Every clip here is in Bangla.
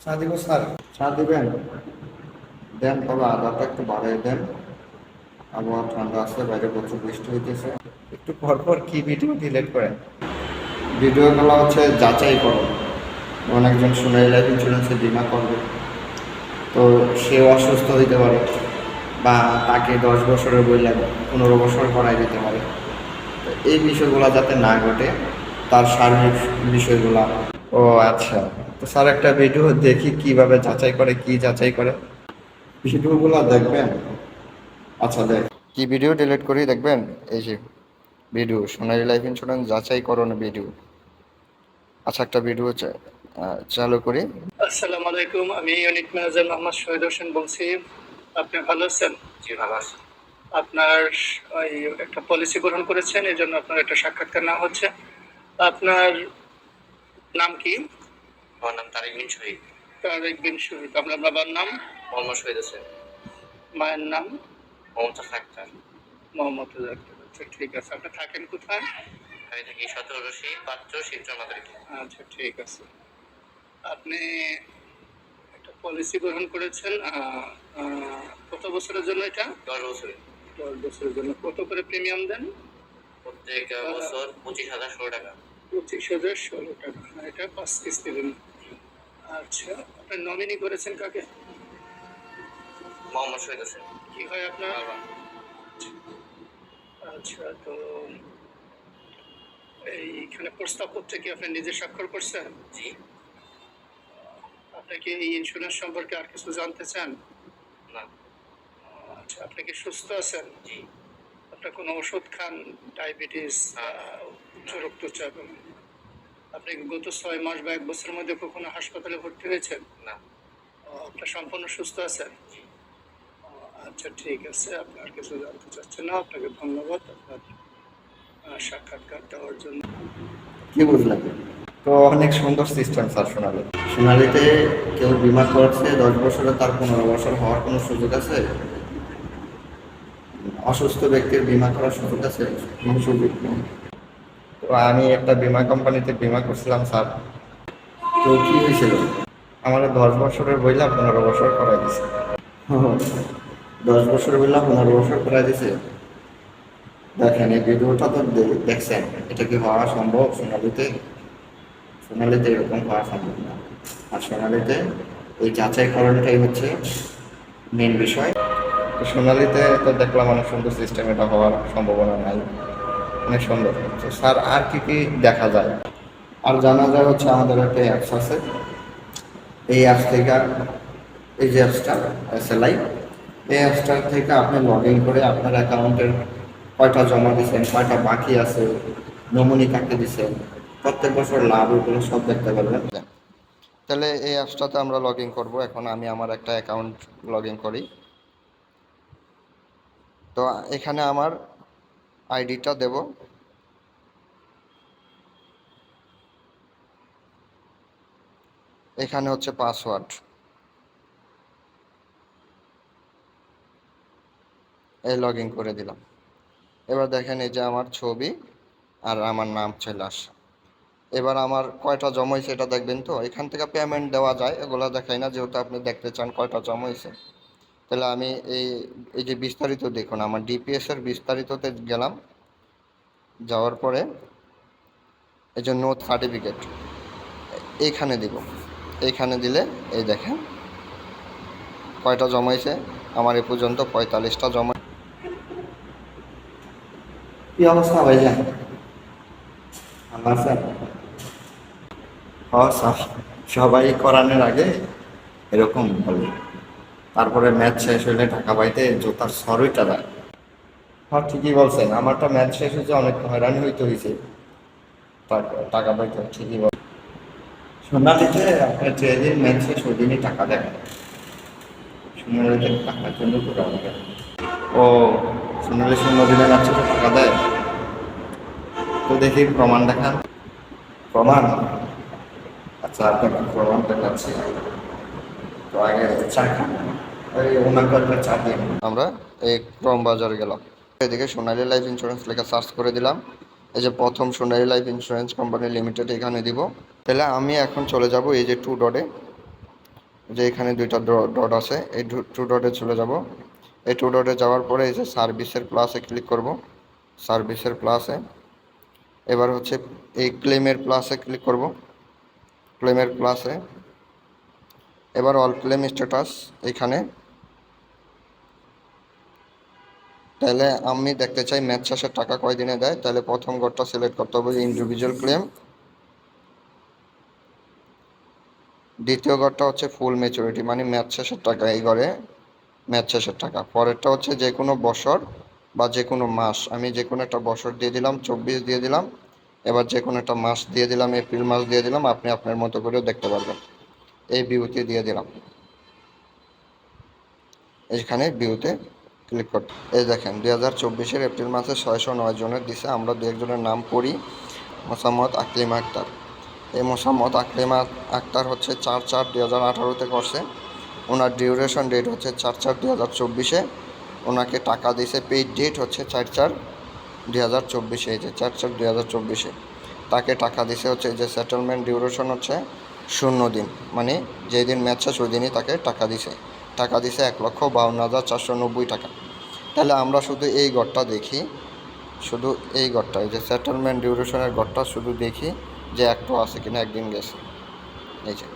চা দিব স্যার? চা দিবেন? দেন, তবে আদাটা একটু বাড়িয়ে দেন। আবহাওয়া ঠান্ডা আছে, বাইরে প্রচুর বৃষ্টি হইতেছে। একটু পর পর কি ভিডিও ডিলিট করেন? ভিডিওগুলো হচ্ছে যাচাই করো। অনেকজন সোনালী লাইফ ইন্স্যুরেন্সে বীমা করবে, তো সেও অসুস্থ হইতে পারে, বা তাকে 10 বছরের বই লাগে 15 বছর করাই দিতে পারে। তো এই বিষয়গুলো যাতে না ঘটে, তার শারীরিক বিষয়গুলা। ও আচ্ছা, তো স্যার একটা ভিডিও দেখি কিভাবে যাচাই করে, কি যাচাই করে। ভিডিওগুলো দেখবেন? আচ্ছা দেখ, কি ভিডিও ডিলিট করি দেখবেন? এই যে ভিডিও, সোনালী লাইফ ইন্স্যুরেন্স যাচাইকরণ ভিডিও। আচ্ছা, একটা ভিডিও চালু করি। আসসালামু আলাইকুম, আমি ইউনিট ম্যানেজার মোহাম্মদ শহীদ হোসেন বলছি। আপনি ভালো আছেন? জি ভালো আছি। আপনার ওই একটা পলিসি গ্রহণ করেছেন, এই জন্য আপনার একটা সাক্ষাৎকার নেওয়া হচ্ছে। আপনার নাম কি? আমার নাম তারিক বিন শহীদ। তারেক বিন শহীদ। আপনার বাবার নাম? মোহাম্মদ শহীদ হোসেন। মায়ের নাম? মোহাম্মদ আক্তার। মোহাম্মদ আক্তার। আচ্ছা ঠিক আছে। আপনি থাকেন কোথায়? আমি থাকি 17 পাত্র শিবচর মাদারীপুর। আচ্ছা ঠিক আছে। আপনি একটা পলিসি গ্রহণ করেছেন, কত বছরের জন্য এটা? 10 বছরের। 10 বছরের জন্য। কত করে প্রিমিয়াম দেন? প্রত্যেক বছর 25,016 টাকা। 25,016 টাকা। এটা 5 কিস্তি দিন। আচ্ছা, আপনার নমিনি করেছেন কাকে? মোহাম্মদ শহীদ হোসেন। কি হয় আপনার? বাবা। আচ্ছা, তো এইখানে প্রস্তাবপত্রে কি আপনি নিজে স্বাক্ষর করছেন? জি। আপনি কি এই ইন্স্যুরেন্স সম্পর্কে আর কিছু জানতে চান? না। আচ্ছা, আপনি কি সুস্থ আছেন? জি। আপনার কোনো ওষুধ খান? ডায়াবেটিস, না। উচ্চ রক্তচাপ? আপনি কি গত 6 মাস বা 1 বছরের মধ্যে কখনো হাসপাতালে ভর্তি হয়েছেন? না। আপনার সম্পূর্ণ সুস্থ আছেন? জি। আচ্ছা ঠিক আছে, আপনার কিছু জানতে চাচ্ছেন না। আপনাকে ধন্যবাদ আপনার সাক্ষাৎকার দেওয়ার জন্য। কি বুঝলেন? তো অনেক সুন্দর সিস্টেম স্যার সোনালী। সোনালীতে কেউ বিমা করছে 10 বছরে, তার 15 বছর হওয়ার কোনো সুযোগ আছে? অসুস্থ ব্যক্তির বিমা করার সুযোগ আছে? কোনো সুযোগ নেই। তো আমি একটা বিমা কোম্পানিতে বিমা করছিলাম স্যার। তো কি হয়েছিল? আমার 10 বছরের বইলা 15 বছর করাই দিছে। 10 বছর বললাম 15 বছর করাই দিছে। দেখেন, এই ভিডিওটা তো দেখছেন, এটা কি হওয়া সম্ভব সোনালীতে? সোনালীতে এরকম হওয়া সম্ভব না। আর সোনালীতে এই যাচাইকরণটাই হচ্ছে মেন বিষয়। তো সোনালীতে তো দেখলাম অনেক সুন্দর সিস্টেম, এটা হওয়ার সম্ভাবনা নাই। অনেক সুন্দর। তো স্যার আর কি কি দেখা যায়? আর জানা যায় হচ্ছে আমাদের একটা অ্যাপস আছে। এই অ্যাপস থেকে, এই যে অ্যাপসটা SLI, এই অ্যাপসটার থেকে আপনি লগ ইন করে আপনার অ্যাকাউন্টের কয়টা জমা দিচ্ছেন, কয়টা বাকি আছে, নমুনি কাকে দিচ্ছেন, প্রত্যেক বছর লাভ, এগুলো সব দেখতে পারবেন। তাহলে এই অ্যাপসটাতে আমরা লগ ইন করবো। এখন আমি আমার একটা অ্যাকাউন্ট লগ ইন করি। তো এখানে আমার আইডিটা দেব। এখানে হচ্ছে পাসওয়ার্ড। এই লগ ইন করে দিলাম। এবার দেখেন, এই যে আমার ছবি আর আমার নাম চলে আসে। এবার আমার কয়টা জমাইছে এটা দেখবেন। তো এখান থেকে পেমেন্ট দেওয়া যায়, এগুলো দেখাই না, যেহেতু আপনি দেখতে চান কয়টা জমাইছে। তাহলে আমি এই যে বিস্তারিত দেখুন, আমার ডিপিএস এর বিস্তারিততে গেলাম। যাওয়ার পরে এই যে নো সার্টিফিকেট, এইখানে দিব। এইখানে দিলে এই দেখেন কয়টা জমাইছে। আমার এ পর্যন্ত 45টা জমা। কি অবস্থা ভাইজান? ভালো আছেন? সবাই করানোর আগে এরকম বলে, তারপরে ম্যাচ শেষ হইলে টাকা পাইতে জোতার সরইটা দেয়। হ্যাঁ ঠিকই বলছেন, আমারটা ম্যাচ শেষ হয়েছে, অনেক হয়রানি হইতে হয়েছে টাকা পাইতে। ঠিকই বল। সোনালিতে আপনার যেদিন ম্যাচ শেষ ওই দিনই টাকা দেয়। সোনালিতে টাকার জন্য করে আমাকে। ও, সোনালি 0 দিনের ম্যাচ শেষে টাকা দেয়? তো দেখি প্রমাণ দেখান। প্রমাণ? আচ্ছা, আপনাকে প্রমাণ দেখাচ্ছি। তো আগে চা খান, ওই ওনাকে একটা চা দিন। আমরা এই ক্রম বাজারে গেলাম। এদিকে সোনালী লাইফ ইন্স্যুরেন্স লেখা সার্চ করে দিলাম। এই যে প্রথম সোনালী লাইফ ইন্স্যুরেন্স কোম্পানি লিমিটেড, এখানে দিব। তাহলে আমি এখন চলে যাব এই যে 2 ডটে। যে এখানে দুইটা ডট আছে, এই টু ডটে চলে যাব। এই টু ডটে যাওয়ার পরে এই যে সার্ভিসের প্লাসে ক্লিক করব, সার্ভিসের প্লাসে। এবার হচ্ছে এই ক্লেমের প্লাসে ক্লিক করব, ক্লেমের প্লাসে। এবার অল ক্লেম স্ট্যাটাস এখানে। তাহলে আমি দেখতে চাই ম্যাচ শেষের টাকা কয় দিনে দেয়, তাহলে প্রথম ঘরটা সিলেক্ট করতে হবে ইন্ডিভিজুয়াল ক্লেম। দ্বিতীয় ঘরটা হচ্ছে ফুল ম্যাচুরিটি, মানে ম্যাচ শেষের টাকা, এই ঘরে ম্যাচ শেষের টাকা। পরেরটা হচ্ছে যে কোনো বছর বা যে কোনো মাস, আমি যে কোনো একটা বছর দিয়ে দিলাম, 24 দিয়ে দিলাম। এবার যে কোনো একটা মাস দিয়ে দিলাম, এপ্রিল মাস দিয়ে দিলাম, আপনি আপনার মতো করেও দেখতে পারবেন। এই ভিউতে দিয়ে দিলাম, এইখানে ভিউতে ক্লিক করতে। এই দেখেন 2024-এর এপ্রিল মাসে 609 জনের দিছে। আমরা দু একজনের নাম পড়ি। মোসাম্মদ আকলিমা আক্তার। এই মোসাম্মদ আকলিমা আক্তার হচ্ছে 4/4/2018-তে করছে। ওনার ডিউরেশন ডেট হচ্ছে 4/4/2024-এ। ওনাকে টাকা দিছে, পেইড ডেট হচ্ছে 4/4/2024, এই যে 4/4/2024-এ তাকে টাকা দিছে হচ্ছে। এই যে সেটেলমেন্ট ডিউরেশন হচ্ছে 0 দিন, মানে যেই দিন ম্যাচ শেষ ওই দিনই তাকে টাকা দিছে। টাকা দিছে 1,52,490 টাকা। তাহলে আমরা শুধু এই ঘরটা দেখি, শুধু এই ঘরটা, এই যে সেটেলমেন্ট ডিউরেশনের ঘরটা শুধু দেখি যে একটু আছে কিনা, একদিন গেছে। এই যে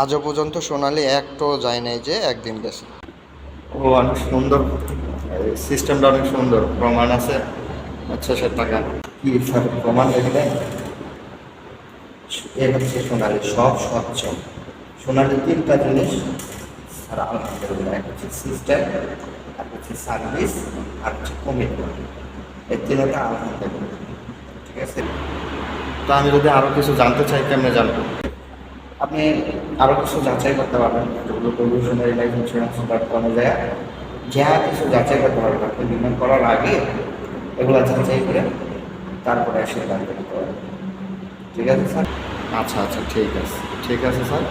আজও পর্যন্ত সোনালি একটু যায় নাই যে একদিন গেছে। ও অনেক সুন্দর, সিস্টেমটা অনেক সুন্দর, প্রমাণ আছে। আচ্ছা সে টাকা কি স্যার প্রমাণ দেখলে এ হচ্ছে সোনালি, সব স্বচ্ছ। সোনালি 3টা জিনিস আর আলহামদুলিল্লাহ, এক হচ্ছে সিস্টেম, আর হচ্ছে সার্ভিস, আর হচ্ছে কমিটমেন্ট। এই 3টা আলহামদুলিল্লাহ, ঠিক আছে। তো আমি যদি আরও কিছু জানতে চাই কেমনে জানবো? আপনি আরও কিছু যাচাই করতে পারবেন, যেগুলো পলিউশনারি লাইফ ইন্স্যুরেন্স.com-এ যায় যা কিছু যাচাই করতে পারবেন। আপনি বিমা করার আগে এগুলো যাচাই করে তারপরে সিদ্ধান্ত নিতে পারবেন। ঠিক আছে স্যার? আচ্ছা আচ্ছা, ঠিক আছে, ঠিক আছে স্যার।